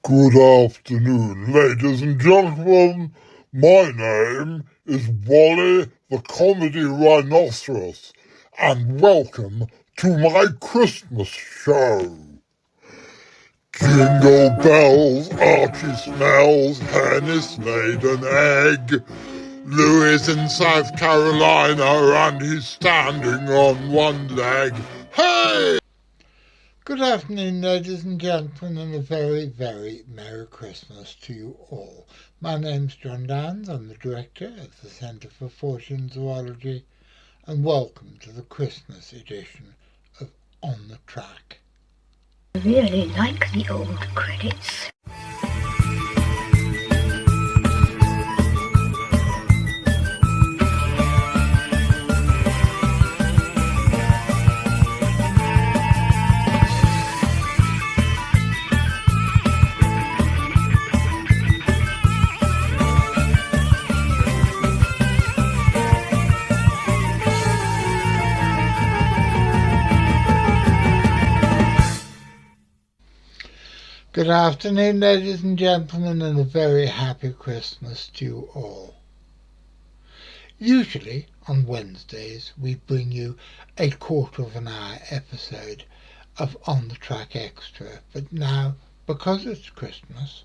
Good afternoon, ladies and gentlemen. My name is Wally, the comedy Rhinoceros, and welcome to my Christmas show. Jingle bells, Archie smells, hen is laid an egg. Louis in South Carolina and he's standing on one leg. Hey! Good afternoon, ladies and gentlemen, and a very, very Merry Christmas to you all. My name's John Downs, I'm the director of the Centre for Fortean Zoology, and welcome to the Christmas edition of On the Track. I really like the old credits. Good afternoon, ladies and gentlemen, and a very happy Christmas to you all. Usually, on Wednesdays, we bring you a quarter-of-an-hour episode of On the Track Extra, but now, because it's Christmas,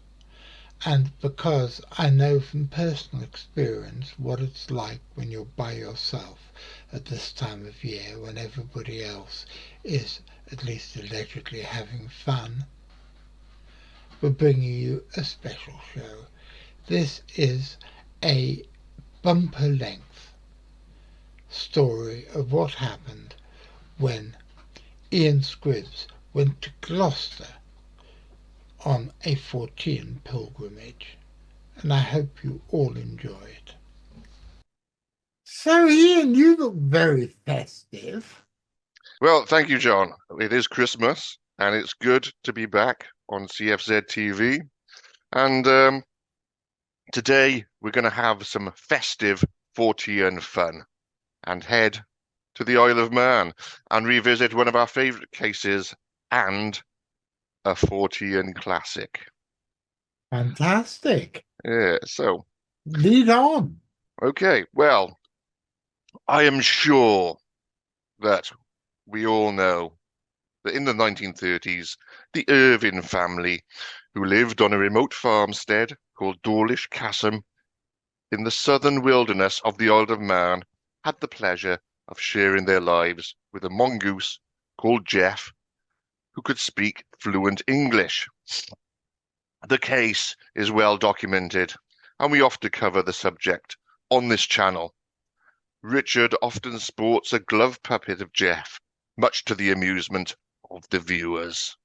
and because I know from personal experience what it's like when you're by yourself at this time of year when everybody else is at least allegedly having fun, we're bringing you a special show. This is a bumper-length story of what happened when Ian Squibbs went to Gloucester on a Fortean pilgrimage, and I hope you all enjoy it. So, Ian, you look very festive. Well, thank you, John. It is Christmas, and it's good to be back on CFZ TV. And today we're going to have some festive Fortean fun and head to the Isle of Man and revisit one of our favourite cases and a Fortean classic. Fantastic. Yeah, so lead on. Okay, well, I am sure that we all know that in the 1930s, the Irving family, who lived on a remote farmstead called Ghoulish Castle in the southern wilderness of the Isle of Man, had the pleasure of sharing their lives with a mongoose called Jeff, who could speak fluent English. The case is well documented, and we often cover the subject on this channel. Richard often sports a glove puppet of Jeff, much to the amusement of the viewers.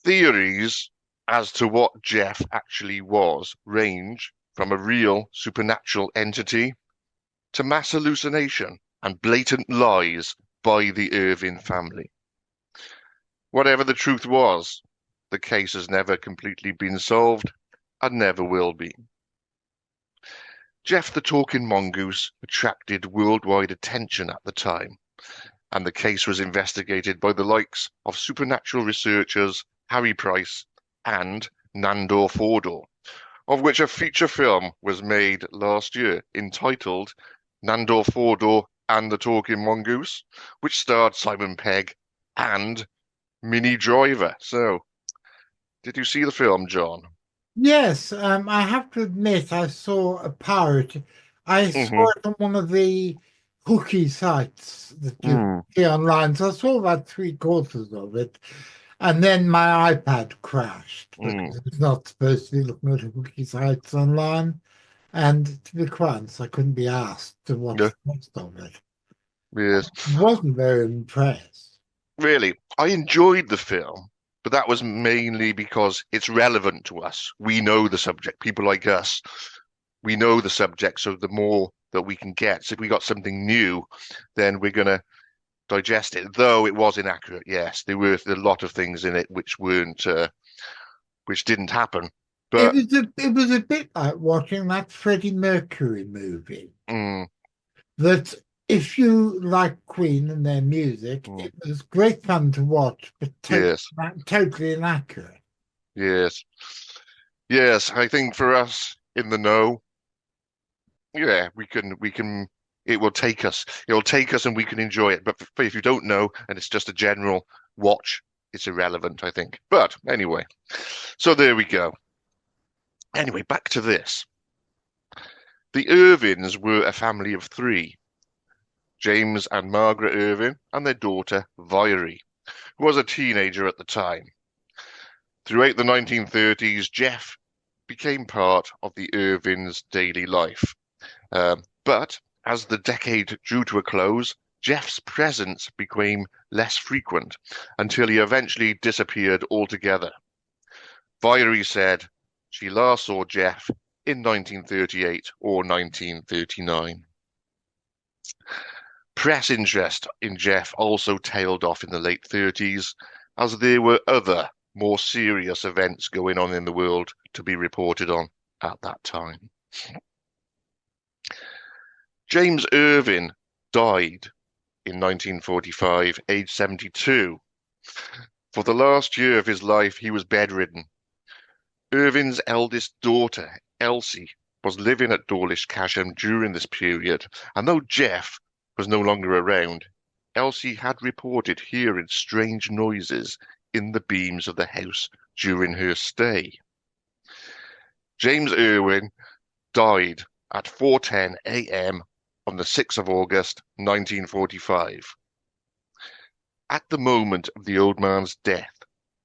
Theories as to what Jeff actually was range from a real supernatural entity to mass hallucination and blatant lies by the Irving family. Whatever the truth was, the case has never completely been solved and never will be. Jeff the Talking Mongoose attracted worldwide attention at the time, and the case was investigated by the likes of supernatural researchers Harry Price and Nandor Fodor, of which a feature film was made last year entitled Nandor Fodor and the Talking Mongoose, which starred Simon Pegg and Minnie Driver. So, did you see the film, John? Yes, I have to admit I saw a pirate. I saw it on one of the hooky sites that you see online. So I saw about 3/4 of it. And then my iPad crashed because it's not supposed to be looking at hooky sites online. And to be quite honest, I couldn't be asked to watch the rest of it. Yes. I wasn't very impressed. Really, I enjoyed the film, but that was mainly because it's relevant to us. We know the subject. People like us, we know the subject, so the more that we can get. So if we got something new, then we're going to digest it. Though it was inaccurate, yes. There were a lot of things in it which weren't, which didn't happen. But it was a bit like watching that Freddie Mercury movie. That if you like Queen and their music, it was great fun to watch, but totally inaccurate. Yes. Yes, I think for us in the know, yeah, we can it will take us. It'll take us and we can enjoy it. But if you don't know and it's just a general watch, it's irrelevant, I think. But anyway, so there we go. Anyway, back to this. The Irvings were a family of three, James and Margaret Irving and their daughter Voirrey, who was a teenager at the time. Throughout the 1930s, Jeff became part of the Irvings' daily life. But as the decade drew to a close, Jeff's presence became less frequent until he eventually disappeared altogether. Voirrey said she last saw Jeff in 1938 or 1939. Press interest in Jeff also tailed off in the late 30s, as there were other, more serious events going on in the world to be reported on at that time. James Irving died in 1945, aged 72. For the last year of his life, he was bedridden. Irving's eldest daughter, Elsie, was living at Dawlish Casham during this period, and though Jeff was no longer around, Elsie had reported hearing strange noises in the beams of the house during her stay. James Irving died at 4:10 a.m. on the 6th of August, 1945. At the moment of the old man's death,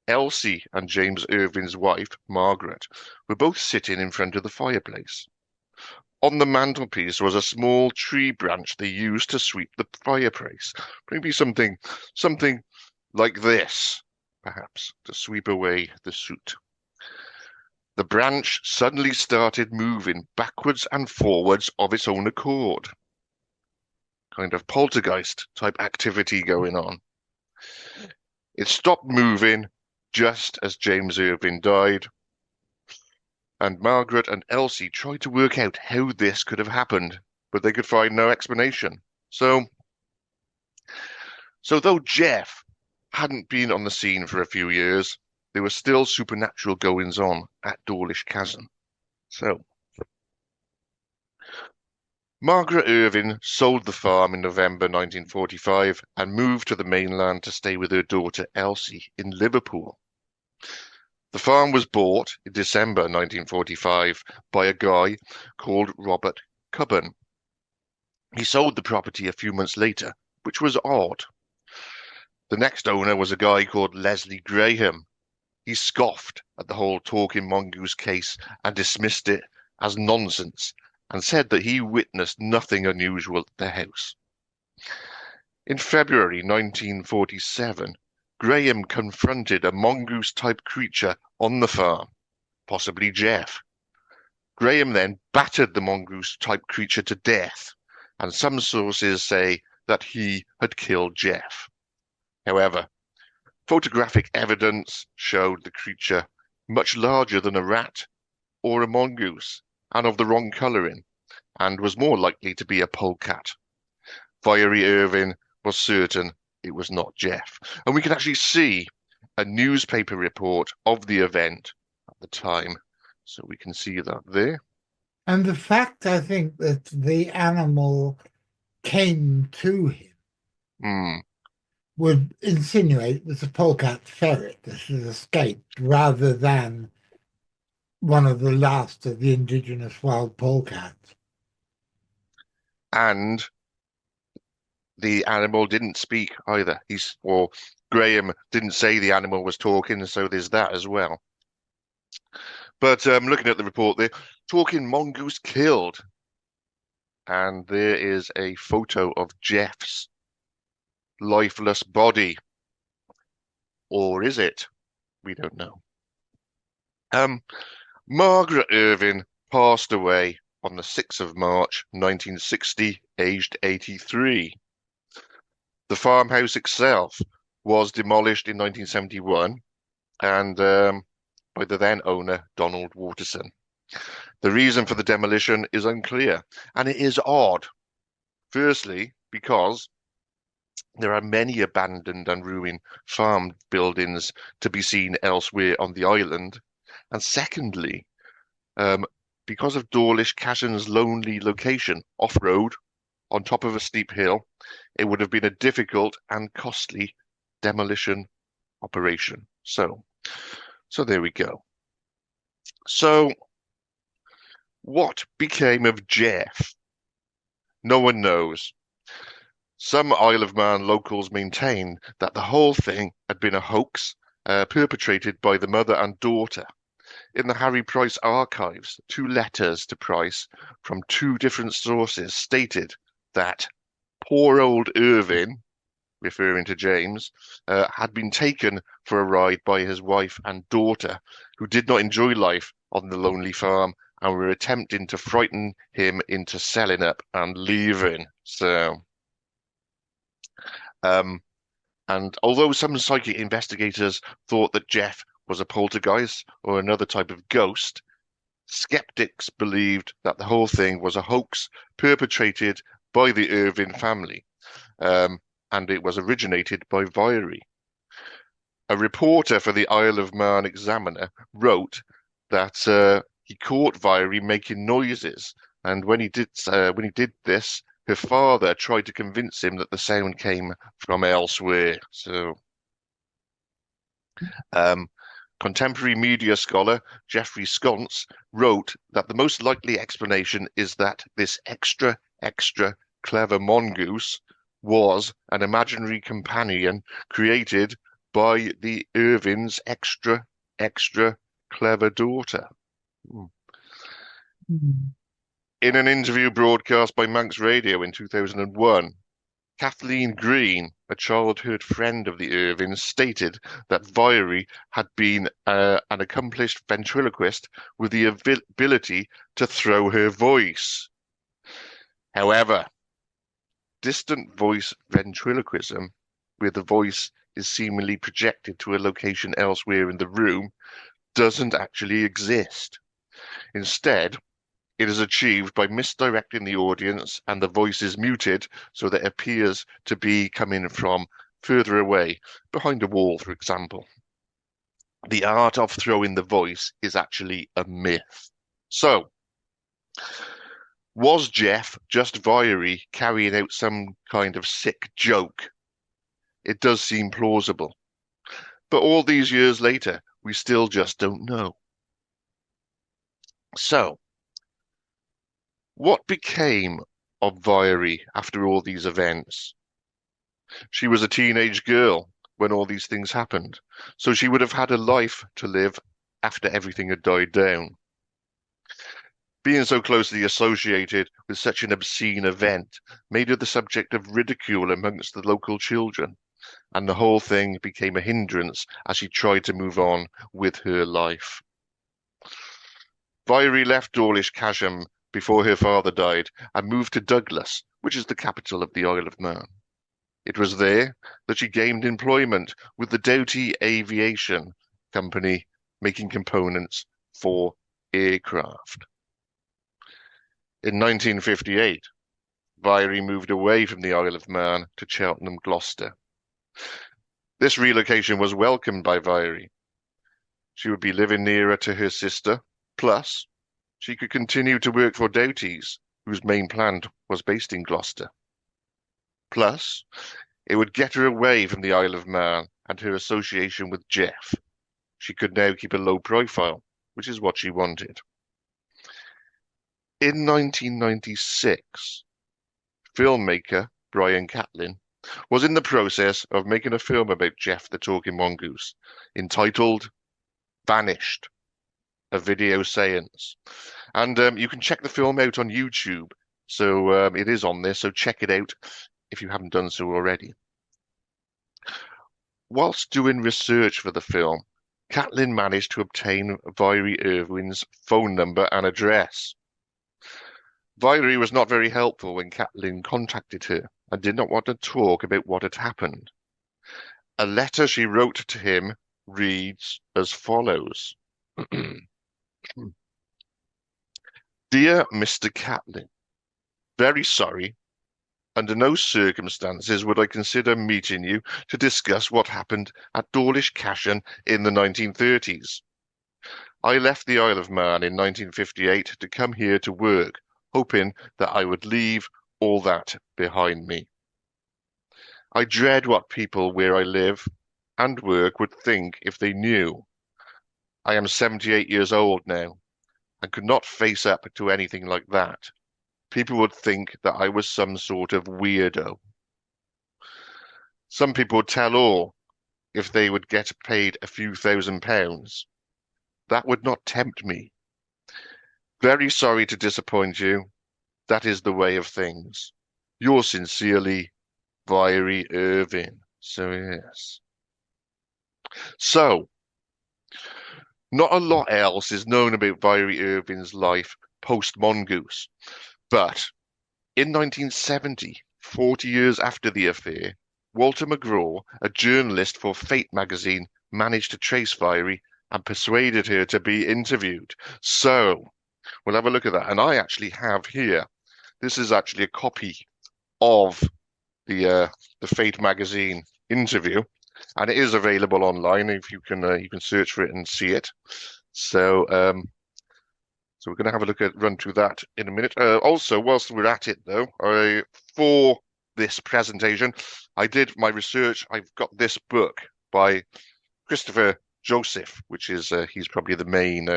Elsie and James Irving's wife, Margaret, were both sitting in front of the fireplace. On the mantelpiece was a small tree branch they used to sweep the fireplace. Maybe something like this, perhaps, to sweep away the soot. The branch suddenly started moving backwards and forwards of its own accord. Kind of poltergeist type activity going on. It stopped moving just as James Irving died, and Margaret and Elsie tried to work out how this could have happened, but they could find no explanation. So though Jeff hadn't been on the scene for a few years, there were still supernatural goings-on at Dawlish Chasm. So, Margaret Irving sold the farm in November 1945 and moved to the mainland to stay with her daughter Elsie in Liverpool. The farm was bought in December 1945 by a guy called Robert Cubban. He sold the property a few months later, which was odd. The next owner was a guy called Leslie Graham. He scoffed at the whole talking mongoose case and dismissed it as nonsense and said that he witnessed nothing unusual at the house. In February 1947, Graham confronted a mongoose-type creature on the farm, possibly Jeff. Graham then battered the mongoose-type creature to death, and some sources say that he had killed Jeff. However, photographic evidence showed the creature much larger than a rat or a mongoose, and of the wrong colouring, and was more likely to be a polecat. Voirrey Irving was certain it was not Jeff. And we can actually see a newspaper report of the event at the time. So we can see that there. And the fact, I think, that the animal came to him would insinuate it was a polecat ferret that had escaped rather than one of the last of the indigenous wild polecats. And the animal didn't speak either. Graham didn't say the animal was talking, so there's that as well. But looking at the report there, talking mongoose killed. And there is a photo of Jeff's lifeless body. Or is it? We don't know. Margaret Irving passed away on the 6th of March, 1960, aged 83. The farmhouse itself was demolished in 1971 and by the then owner, Donald Waterson. The reason for the demolition is unclear, and it is odd. Firstly, because There are many abandoned and ruined farm buildings to be seen elsewhere on the island. And secondly, um, because of Dawlish Chasm's lonely location, off-road, on top of a steep hill, it would have been a difficult and costly demolition operation. So there we go. So what became of Jeff? No one knows. Some Isle of Man locals maintain that the whole thing had been a hoax perpetrated by the mother and daughter. In the Harry Price archives, 2 letters to Price from 2 different sources stated that poor old Irving, referring to James, had been taken for a ride by his wife and daughter, who did not enjoy life on the lonely farm and were attempting to frighten him into selling up and leaving. So, and although some psychic investigators thought that Jeff was a poltergeist or another type of ghost, skeptics believed that the whole thing was a hoax perpetrated by the Irving family, and it was originated by Voirrey. A reporter for the Isle of Man Examiner wrote that he caught Voirrey making noises, and when he did this, her father tried to convince him that the sound came from elsewhere. So, contemporary media scholar Geoffrey Sconce wrote that the most likely explanation is that this extra clever mongoose was an imaginary companion created by the Irving's extra clever daughter. In an interview broadcast by Manx Radio in 2001, Kathleen Green, a childhood friend of the Irvings, stated that Voirrey had been an accomplished ventriloquist with the ability to throw her voice. However, distant voice ventriloquism, where the voice is seemingly projected to a location elsewhere in the room, doesn't actually exist. Instead, it is achieved by misdirecting the audience, and the voice is muted so that it appears to be coming from further away, behind a wall, for example. The art of throwing the voice is actually a myth. So, was Jeff just Voirrey carrying out some kind of sick joke? It does seem plausible. But all these years later, we still just don't know. So, what became of Voirrey after all these events? She was a teenage girl when all these things happened, so she would have had a life to live after everything had died down. Being so closely associated with such an obscene event made her the subject of ridicule amongst the local children, and the whole thing became a hindrance as she tried to move on with her life. Voirrey left Dawlish Chasm before her father died and moved to Douglas, which is the capital of the Isle of Man. It was there that she gained employment with the Doughty Aviation Company, making components for aircraft. In 1958, Voirrey moved away from the Isle of Man to Cheltenham, Gloucester. This relocation was welcomed by Voirrey. She would be living nearer to her sister, plus she could continue to work for Doughty's, whose main plant was based in Gloucester. Plus, it would get her away from the Isle of Man and her association with Jeff. She could now keep a low profile, which is what she wanted. In 1996, filmmaker Brian Catlin was in the process of making a film about Jeff the Talking Mongoose, entitled Vanished, a video seance. And you can check the film out on YouTube. So it is on there, so check it out if you haven't done so already. Whilst doing research for the film, Catlin managed to obtain Voirrey Irving's phone number and address. Voirrey was not very helpful when Catlin contacted her and did not want to talk about what had happened. A letter she wrote to him reads as follows. Dear Mr. Catlin, very sorry, Under no circumstances would I consider meeting you to discuss what happened at Dawlish Cashen in the 1930s. I left the Isle of Man in 1958 to come here to work, hoping that I would leave all that behind me. I dread what people where I live and work would think if they knew. I am 78 years old now and could not face up to anything like that. People would think that I was some sort of weirdo. Some people would tell all if they would get paid a few £1,000s. That would not tempt me. Very sorry to disappoint you. That is the way of things. Yours sincerely, Voirrey Irving. So yes. So, not a lot else is known about Voirrey Irving's life post-mongoose, but in 1970, 40 years after the affair, Walter McGraw, a journalist for Fate magazine, managed to trace Voirrey and persuaded her to be interviewed. So, we'll have a look at that. And I actually have here, this is actually a copy of the Fate magazine interview, and it is available online. If you can search for it and see it. So so we're going to have a run through that in a minute. Also, whilst we're at it, though, for this presentation, I did my research. I've got this book by Christopher Joseph, which is he's probably the main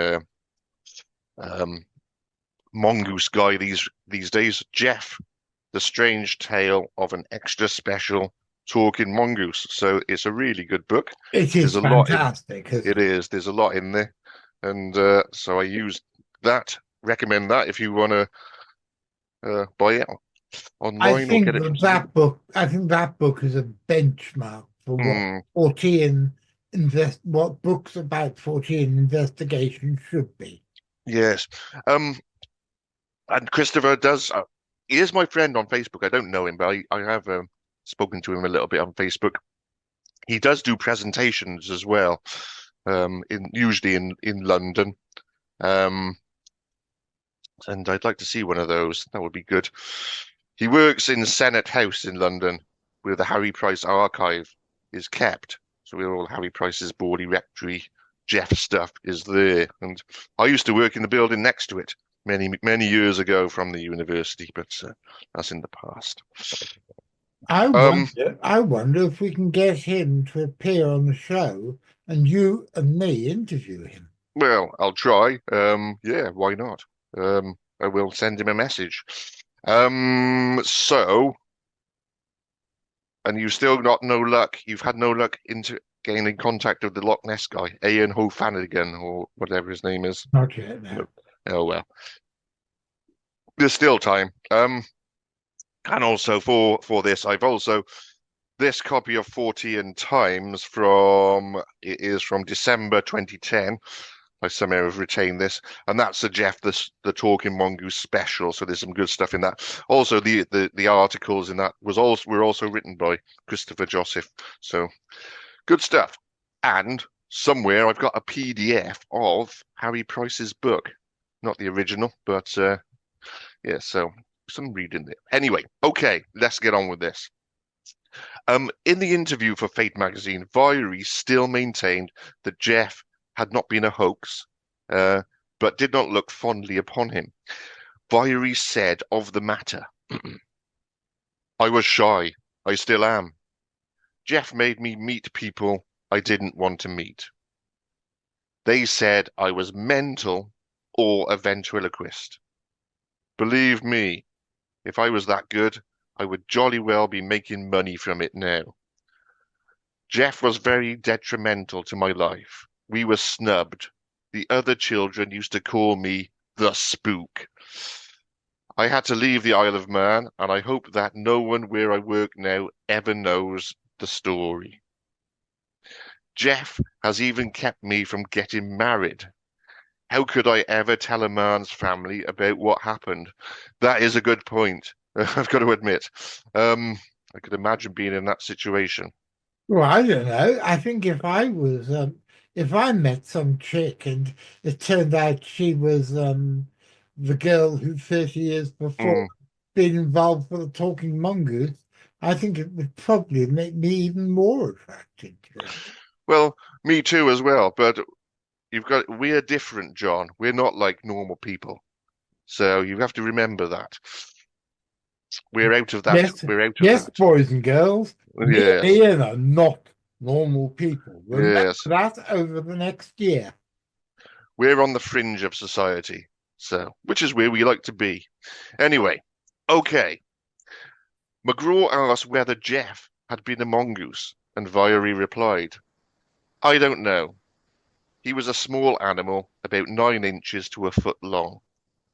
mongoose guy these days. Jeff, The Strange Tale of an Extra Special Talking Mongoose. So it's a really good book. It is fantastic. It is. There's a lot in there, and so I used that. Recommend that if you want to buy it online. I think or get it. that book. I think that book is a benchmark for what books about Fortean investigation should be. Yes. And Christopher does. He is my friend on Facebook. I don't know him, but I have spoken to him a little bit on Facebook. He does do presentations as well, usually in London. And I'd like to see one of those. That would be good. He works in Senate House in London, where the Harry Price archive is kept. So where all Harry Price's Borley Rectory, Jeff stuff is there. And I used to work in the building next to it many years ago from the university, but that's in the past. I wonder if we can get him to appear on the show and you and me interview him. Well, I'll try. Yeah, why not? I will send him a message. So, and you've still got no luck. You've had no luck into gaining contact with the Loch Ness guy, Ian O'Flanagan, or whatever his name is. Not yet, no. Oh well. There's still time. And also for this, I've also this copy of Fortean Times it is from December 2010. I somehow have retained this, and that's a Jeff the Talking Mongoose special. So there's some good stuff in that. Also, the articles in that were also written by Christopher Joseph. So good stuff. And somewhere I've got a PDF of Harry Price's book, not the original, but yeah. So some reading there. Anyway, okay, let's get on with this. In the interview for Fate magazine, Voirrey still maintained that Jeff had not been a hoax, but did not look fondly upon him. Voirrey said of the matter, I was shy. I still am. Jeff made me meet people I didn't want to meet. They said I was mental or a ventriloquist. Believe me, if I was that good, I would jolly well be making money from it now. Jeff was very detrimental to my life. We were snubbed. The other children used to call me the spook. I had to leave the Isle of Man, and I hope that no one where I work now ever knows the story. Jeff has even kept me from getting married. How could I ever tell a man's family about what happened? That is a good point, I've got to admit. I could imagine being in that situation. Well, I don't know. I think if I was... if I met some chick and it turned out she was the girl who 30 years before been involved with a talking mongoose, I think it would probably make me even more attracted to it. Well, me too as well, but we're different, John. We're not like normal people. So you have to remember that. We're out of that. Yes, We're out of yes, that. boys and girls, me and Yes, Ian are not normal people. Remember yes. that over the next year. We're on the fringe of society. So, which is where we like to be. Anyway, okay. McGraw asked whether Jeff had been a mongoose, and Voirrey replied, I don't know. He was a small animal, about 9 inches to a foot long.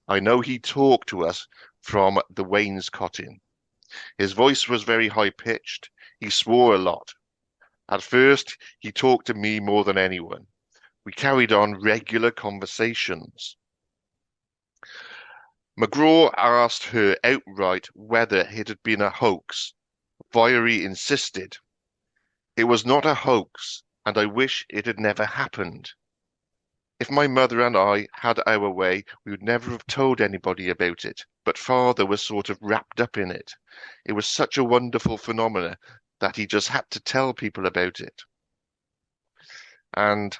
I know he talked to us from the wainscoting. His voice was very high-pitched. He swore a lot. At first, he talked to me more than anyone. We carried on regular conversations. McGraw asked her outright whether it had been a hoax. Voirrey insisted. It was not a hoax, and I wish it had never happened. If my mother and I had our way, we would never have told anybody about it, but father was sort of wrapped up in it. It was such a wonderful phenomenon that he just had to tell people about it. And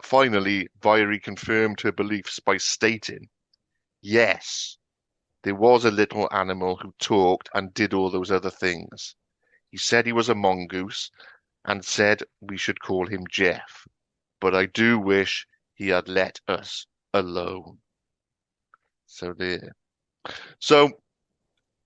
finally, Voirrey confirmed her beliefs by stating, yes, there was a little animal who talked and did all those other things. He said he was a mongoose and said we should call him Jeff, but I do wish he had let us alone. So there. So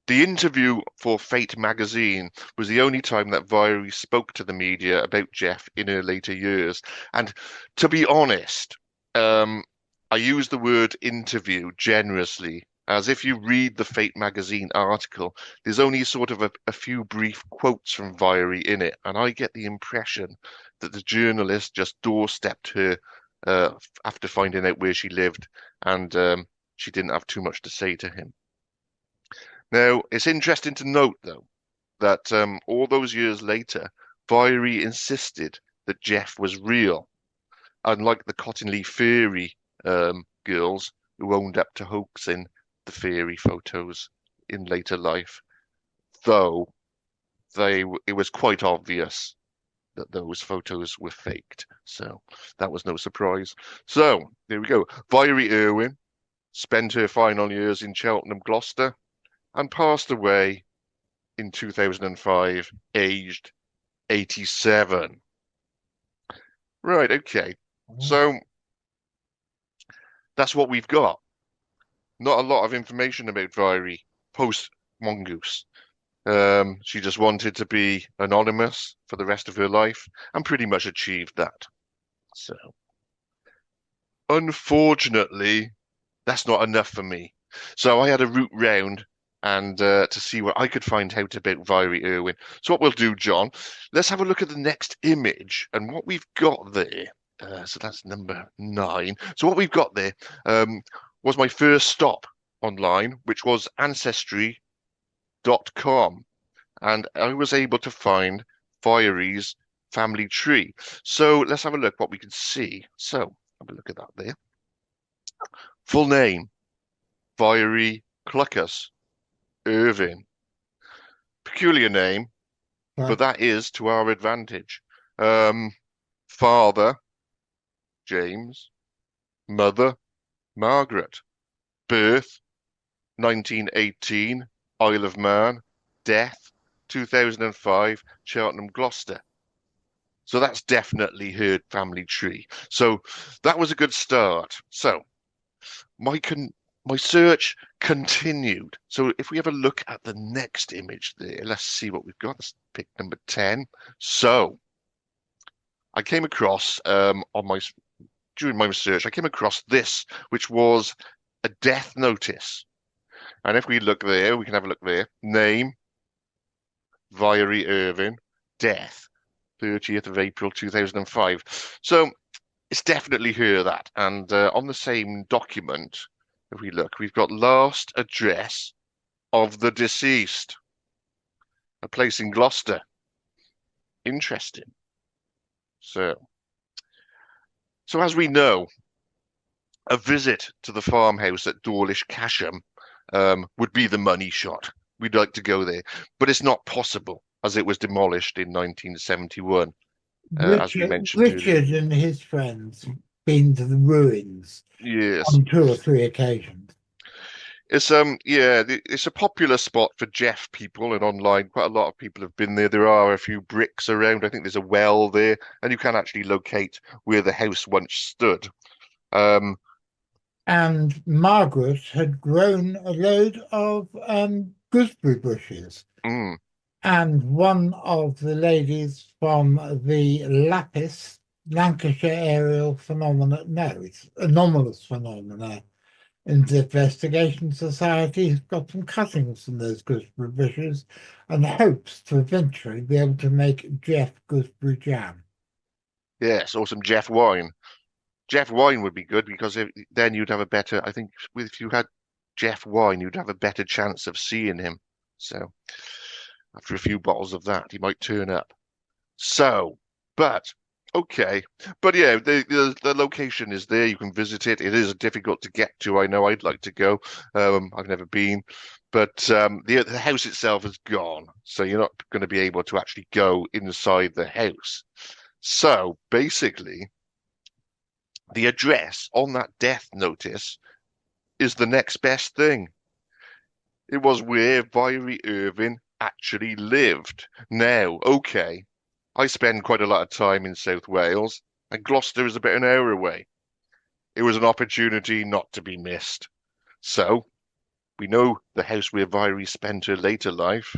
the interview for Fate magazine was the only time that Voirrey spoke to the media about Jeff in her later years. And to be honest, I use the word interview generously, as if you read the Fate magazine article, there's only sort of a few brief quotes from Voirrey in it, and I get the impression that the journalist just doorstepped her after finding out where she lived, and she didn't have too much to say to him. Now, it's interesting to note, though, that all those years later, Voirrey insisted that Jeff was real, unlike the Cottonleaf Fairy girls who owned up to hoaxing the fairy photos in later life, though it was quite obvious that those photos were faked. So that was no surprise. So there we go. Voirrey Irving spent her final years in Cheltenham, Gloucester, and passed away in 2005, aged 87. Right, okay. So that's what we've got. Not a lot of information about Voirrey post-Mongoose. She just wanted to be anonymous for the rest of her life and pretty much achieved that. So, unfortunately, that's not enough for me. So I had to root round and to see what I could find out about Voirrey Irving. So what we'll do, John, let's have a look at the next image and what we've got there. So that's number 9. So what we've got there was my first stop online, which was Ancestry.com, and I was able to find Voirrey's family tree. So let's have a look what we can see. So have a look at that there. Full name, Voirrey Cluckus Irving. Peculiar name, but that is to our advantage. Father, James. Mother, Margaret. Birth, 1918, Isle of Man. Death, 2005, Cheltenham, Gloucester. So that's definitely her family tree. So that was a good start. So my search continued. So if we have a look at the next image there, let's see what we've got. Let's pick number 10. So I came across during my research, I came across this, which was a death notice. And if we look there, we can have a look there. Name, Voirrey Irving. Death, 30th of April 2005. So it's definitely her, that. And on the same document, if we look, we've got last address of the deceased. A place in Gloucester. Interesting. So as we know, a visit to the farmhouse at Dawlish Casham would be the money shot. We'd like to go there, but it's not possible as it was demolished in 1971, as we mentioned earlier. Richard and his friends been to the ruins Yes. on 2 or 3 occasions. It's it's a popular spot for Jeff people, and online quite a lot of people have been there. There are a few bricks around. I think there's a well there, and you can actually locate where the house once stood. And Margaret had grown a load of gooseberry bushes. Mm. And one of the ladies from the Lapis, Lancashire Aerial Phenomena, no, it's Anomalous Phenomena Investigation Society, has got some cuttings from those gooseberry bushes and hopes to eventually be able to make Jeff gooseberry jam. Yes, or some Jeff wine. Jeff wine would be good because then you'd have a better, I think, if you had Jeff wine, you'd have a better chance of seeing him. So after a few bottles of that, he might turn up. So, okay. But yeah, the location is there. You can visit it. It is difficult to get to. I know I'd like to go. I've never been. But the house itself is gone. So you're not going to be able to actually go inside the house. So basically, the address on that death notice is the next best thing. It was where Voirrey Irving actually lived. Now, okay, I spend quite a lot of time in South Wales, and Gloucester is about an hour away. It was an opportunity not to be missed. So, we know the house where Voirrey spent her later life,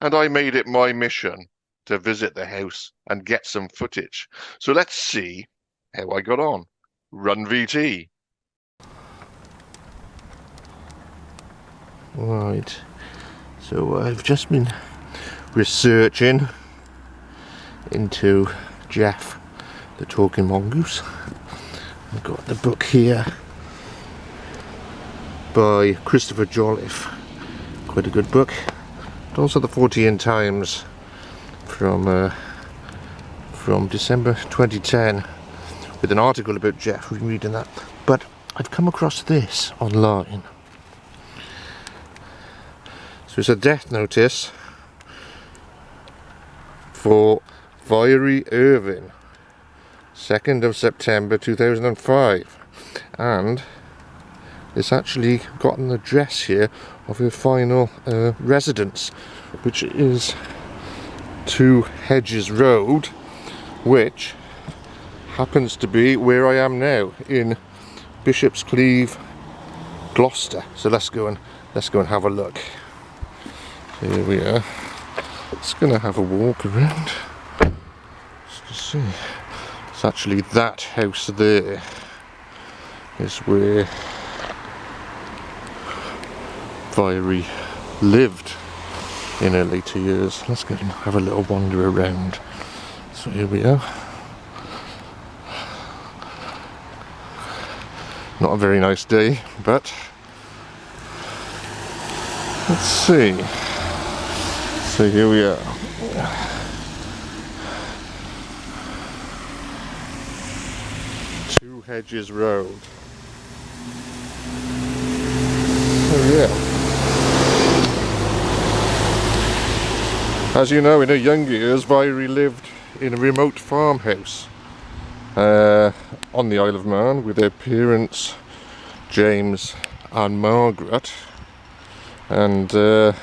and I made it my mission to visit the house and get some footage. So let's see how I got on. Run VT. Right, so I've just been researching into Jeff the Talking Mongoose. I've got the book here by Christopher Jolliffe, quite a good book. And also the 14 Times from December 2010 with an article about Jeff. We've been reading that, but I've come across this online. So it's a death notice for Voirrey Irving, 2nd of September 2005, and it's actually got an address here of her final residence, which is 2 Hedges Road, which happens to be where I am now in Bishop's Cleeve, Gloucester. So let's go and have a look. Here we are. Just gonna have a walk around just to see. It's actually that house there is where Voirrey lived in her later years. Let's go and have a little wander around. So here we are. Not a very nice day, but let's see. So here we are. Two Hedges Road. Oh yeah. As you know, in her younger years, Voirrey lived in a remote farmhouse on the Isle of Man with her parents, James and Margaret, and a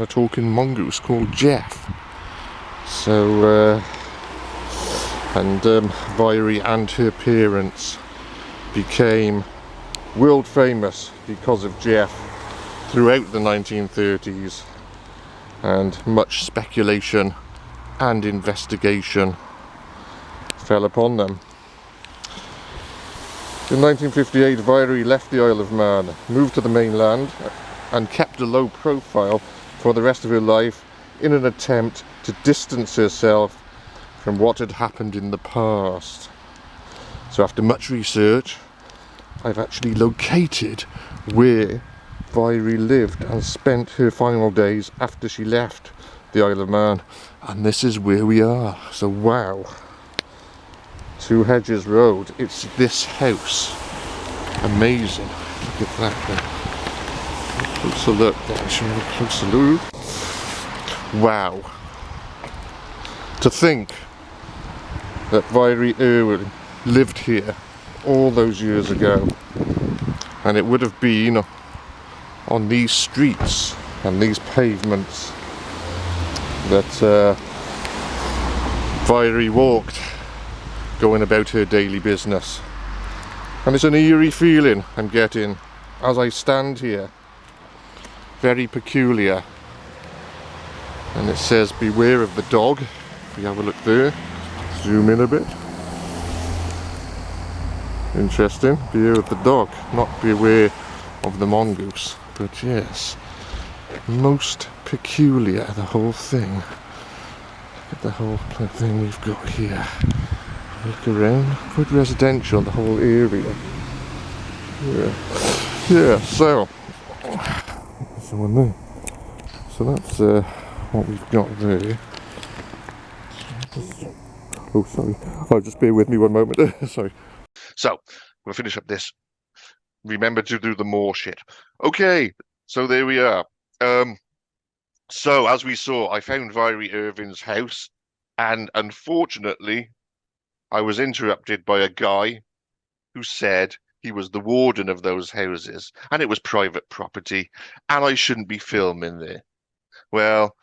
talking mongoose called Jeff. So, Voirrey and her parents became world famous because of Jeff throughout the 1930s, and much speculation and investigation fell upon them. In 1958, Voirrey left the Isle of Man, moved to the mainland, and kept a low profile for the rest of her life in an attempt to distance herself from what had happened in the past. So after much research, I've actually located where Voirrey lived and spent her final days after she left the Isle of Man, and this is where we are. So wow, Two Hedges Road, it's this house. Amazing. Look at that. Closer look there, shall we have a closer look? Wow. To think that Voirrey Irving lived here all those years ago, and it would have been on these streets and these pavements that Voirrey walked, going about her daily business. And it's an eerie feeling I'm getting as I stand here, very peculiar. And it says beware of the dog. If we have a look there, zoom in a bit. Interesting, beware of the dog, not beware of the mongoose. But yes, most peculiar, the whole thing. Look at the whole thing we've got here. Look around, quite residential, the whole area. Yeah, so there's someone there. So that's what we've got there. Oh, sorry. Oh, just bear with me one moment. Sorry. So, we'll finish up this. Remember to do the more shit. Okay, so there we are. So, as we saw, I found Voirrey Irving's house, and unfortunately, I was interrupted by a guy who said he was the warden of those houses, and it was private property, and I shouldn't be filming there. Well,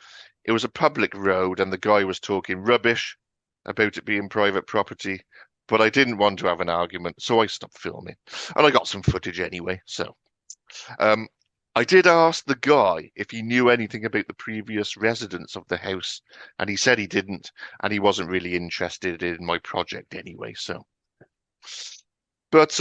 it was a public road, and the guy was talking rubbish about it being private property, but I didn't want to have an argument, so I stopped filming. And I got some footage anyway, so. I did ask the guy if he knew anything about the previous residents of the house, and he said he didn't, and he wasn't really interested in my project anyway, so. But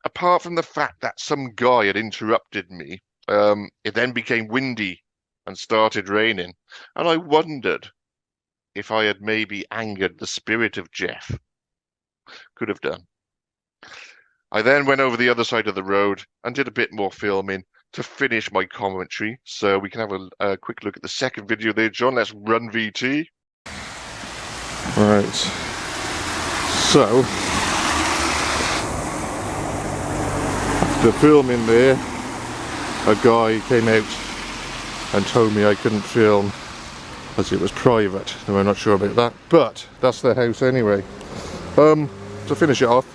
apart from the fact that some guy had interrupted me, it then became windy and started raining, and I wondered if I had maybe angered the spirit of Jeff. Could have done. I then went over the other side of the road and did a bit more filming to finish my commentary, so we can have a quick look at the second video there, John. Let's run VT. Right. So, after filming there, a guy came out and told me I couldn't film as it was private. Now, I'm not sure about that, but that's the house anyway. To finish it off,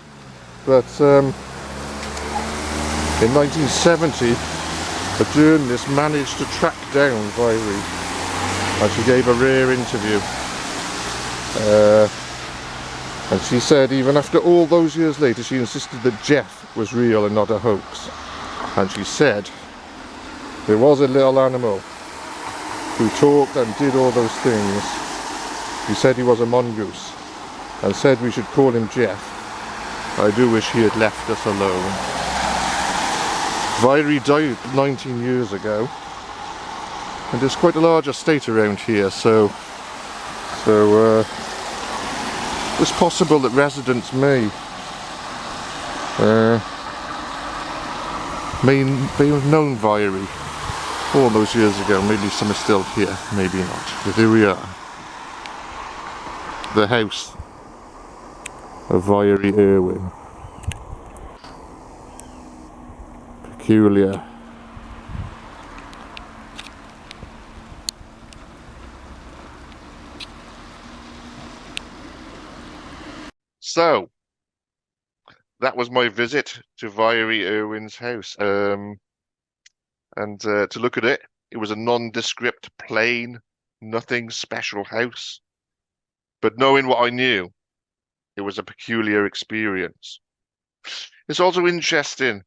but in 1970, a journalist managed to track down Voirrey, and she gave a rare interview. And she said even after all those years later, she insisted that Jeff was real and not a hoax. And she said there was a little animal who talked and did all those things. He said he was a mongoose and said we should call him Jeff. I do wish he had left us alone. Voirrey died 19 years ago, and there's quite a large estate around here, so it's possible that residents may have known Voirrey all those years ago. Maybe some are still here, maybe not. But here we are, the house of Voirrey Irving. Peculiar. So, that was my visit to Voirrey Irving's house. And to look at it, it was a nondescript, plain, nothing special house. But knowing what I knew, it was a peculiar experience. It's also interesting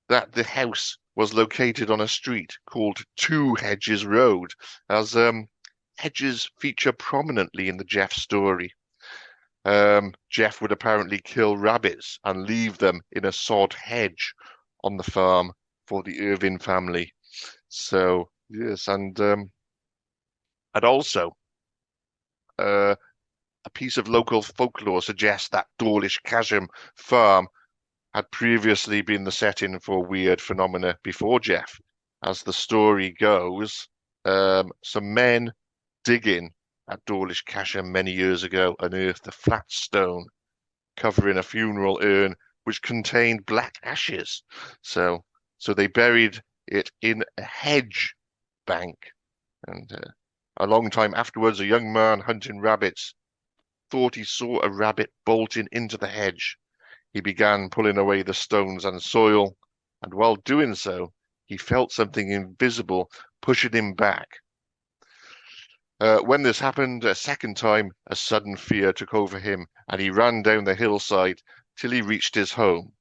that the house was located on a street called Two Hedges Road, as hedges feature prominently in the Jeff story. Jeff would apparently kill rabbits and leave them in a sod hedge on the farm for the Irving family. So, yes, and also a piece of local folklore suggests that Dawlish Chasm farm had previously been the setting for weird phenomena before Jeff. As the story goes, some men digging at Dawlish Chasm many years ago unearthed a flat stone covering a funeral urn which contained black ashes. So they buried it in a hedge bank. And a long time afterwards, a young man hunting rabbits thought he saw a rabbit bolting into the hedge. He began pulling away the stones and soil, and while doing so, he felt something invisible pushing him back. When this happened a second time, a sudden fear took over him, and he ran down the hillside till he reached his home.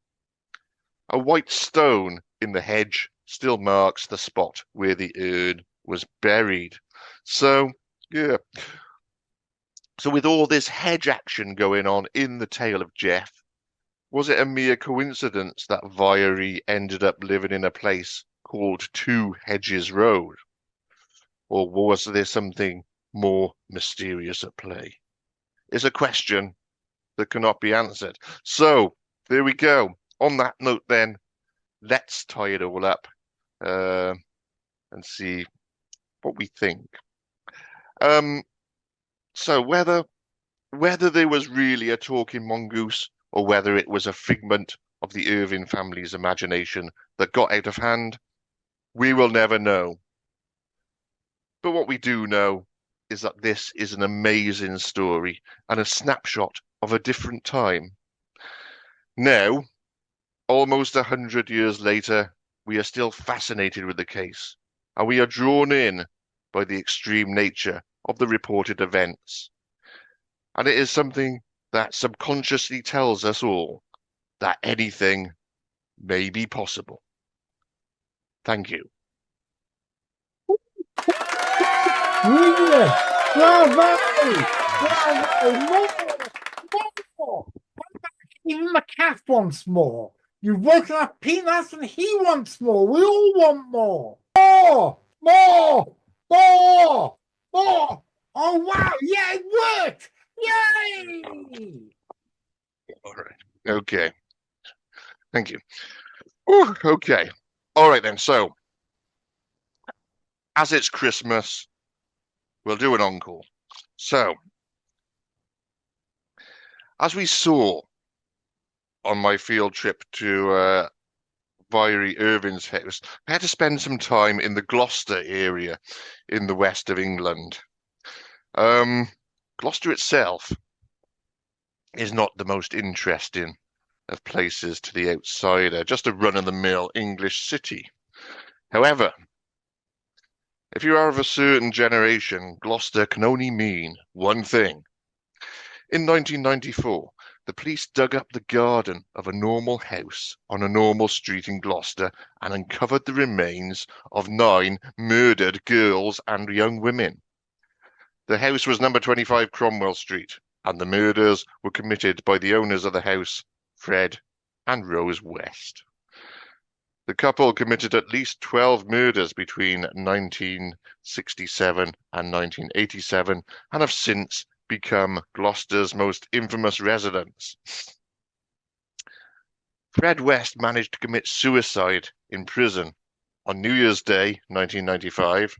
A white stone in the hedge still marks the spot where the urn was buried. So, yeah. So with all this hedge action going on in the tale of Jeff, was it a mere coincidence that Voirrey ended up living in a place called Two Hedges Road? Or was there something more mysterious at play? It's a question that cannot be answered. So, there we go. On that note then, let's tie it all up and see what we think. So whether there was really a talking mongoose or whether it was a figment of the Irving family's imagination that got out of hand, we will never know. But what we do know is that this is an amazing story and a snapshot of a different time. Now, almost 100 years later, we are still fascinated with the case, and we are drawn in by the extreme nature of the reported events. And it is something that subconsciously tells us all that anything may be possible. Thank you. Brilliant! Bravo! Bravo! More! Even the cat wants more. You've woken up Peanuts and he wants more. We all want more. More! More! More! More! Oh, wow! Yeah, it worked! Yay! All right. Okay. Thank you. Ooh, okay. All right then. So, as it's Christmas, we'll do an encore. So, as we saw on my field trip to Voirrey Irving's house, I had to spend some time in the Gloucester area in the west of England. Gloucester itself is not the most interesting of places to the outsider, just a run-of-the-mill English city. However, if you are of a certain generation, Gloucester can only mean one thing. In 1994, the police dug up the garden of a normal house on a normal street in Gloucester and uncovered the remains of 9 murdered girls and young women. The house was number 25 Cromwell Street, and the murders were committed by the owners of the house, Fred and Rose West. The couple committed at least 12 murders between 1967 and 1987 and have since become Gloucester's most infamous residents. Fred West managed to commit suicide in prison on New Year's Day 1995,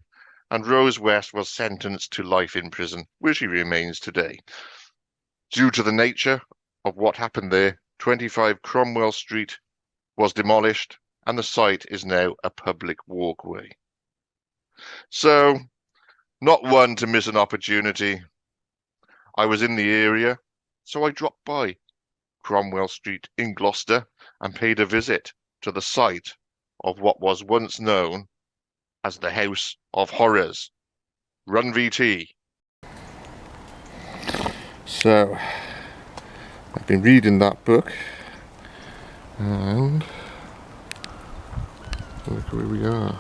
and Rose West was sentenced to life in prison, where she remains today. Due to the nature of what happened there, 25 Cromwell Street was demolished, and the site is now a public walkway. So, not one to miss an opportunity. I was in the area, so I dropped by Cromwell Street in Gloucester and paid a visit to the site of what was once known as the House of Horrors. Run VT. So, I've been reading that book, and look where we are.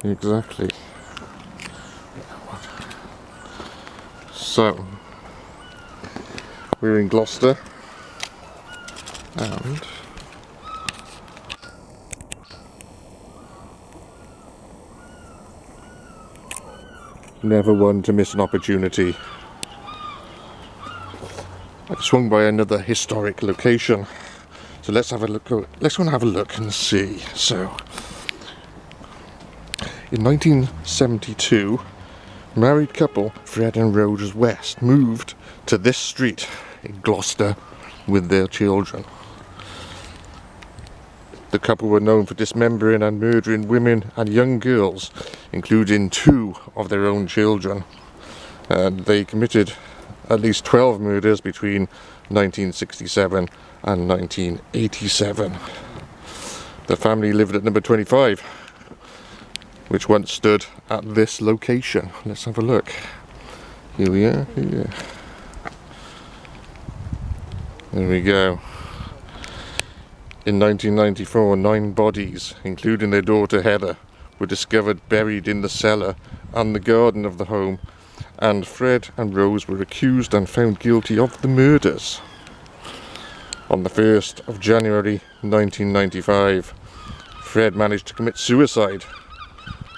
Exactly. So, we're in Gloucester, and never one to miss an opportunity. I swung by another historic location, so let's have a look. Let's go and have a look and see. So, in 1972, married couple Fred and Rose West moved to this street in Gloucester with their children. The couple were known for dismembering and murdering women and young girls, including 2 of their own children. And they committed at least 12 murders between 1967 and 1987. The family lived at number 25, which once stood at this location. Let's have a look. Here we are, here. There we go. In 1994, 9 bodies, including their daughter Heather, were discovered buried in the cellar and the garden of the home, and Fred and Rose were accused and found guilty of the murders. On the 1st of January 1995, Fred managed to commit suicide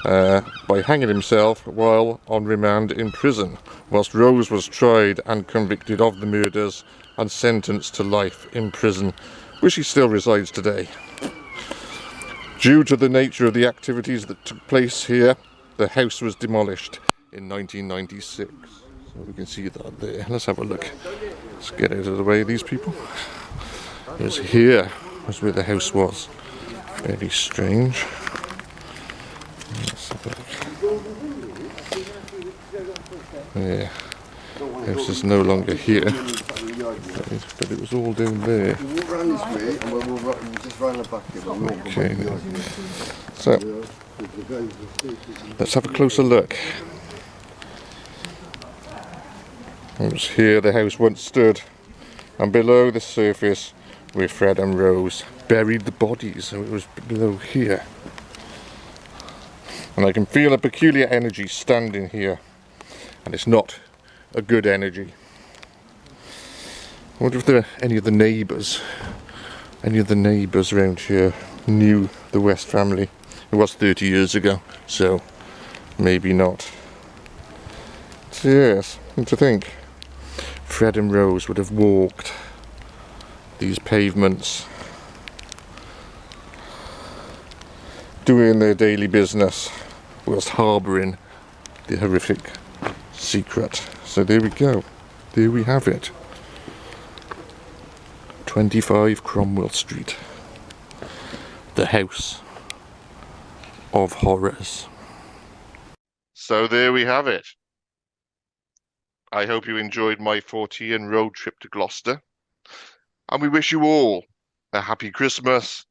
by hanging himself while on remand in prison, whilst Rose was tried and convicted of the murders and sentenced to life in prison, where she still resides today. Due to the nature of the activities that took place here, the house was demolished in 1996. So we can see that there. Let's have a look. Let's get out of the way of these people. Here was where the house was. Very strange. Let's have a look. Yeah. The house is no longer here. But it was all down there. Okay. So, let's have a closer look. It was here the house once stood, and below the surface where Fred and Rose buried the bodies, so it was below here. And I can feel a peculiar energy standing here, and it's not a good energy. I wonder if there are any of the neighbours around here knew the West family. It was 30 years ago, so maybe not. So yes, and to think, Fred and Rose would have walked these pavements, doing their daily business, whilst harbouring the horrific secret. So there we go. There we have it. 25 Cromwell Street. The House of Horrors. So there we have it. I hope you enjoyed my 14 road trip to Gloucester. And we wish you all a happy Christmas.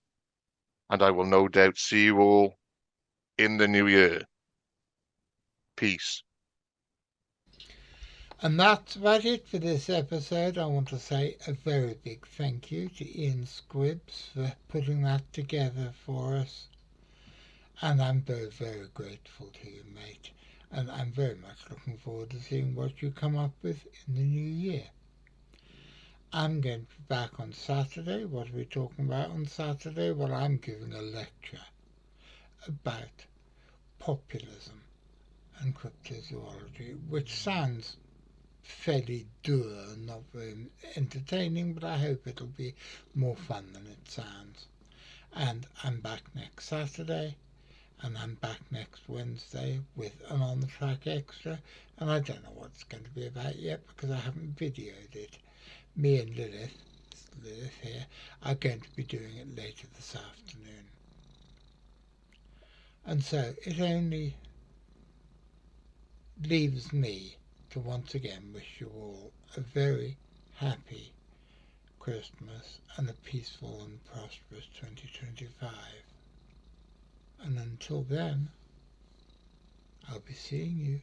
And I will no doubt see you all in the new year. Peace. And that's about it for this episode. I want to say a very big thank you to Ian Squibbs for putting that together for us. And I'm very, very grateful to you, mate. And I'm very much looking forward to seeing what you come up with in the new year. I'm going to be back on Saturday. What are we talking about on Saturday? Well, I'm giving a lecture about populism and cryptozoology, which sounds fairly dour and not very entertaining, but I hope it'll be more fun than it sounds. And I'm back next Saturday, and I'm back next Wednesday with an On the Track extra, and I don't know what it's going to be about yet because I haven't videoed it. Me and Lilith here, are going to be doing it later this afternoon. And so it only leaves me to once again wish you all a very happy Christmas and a peaceful and prosperous 2025. And until then, I'll be seeing you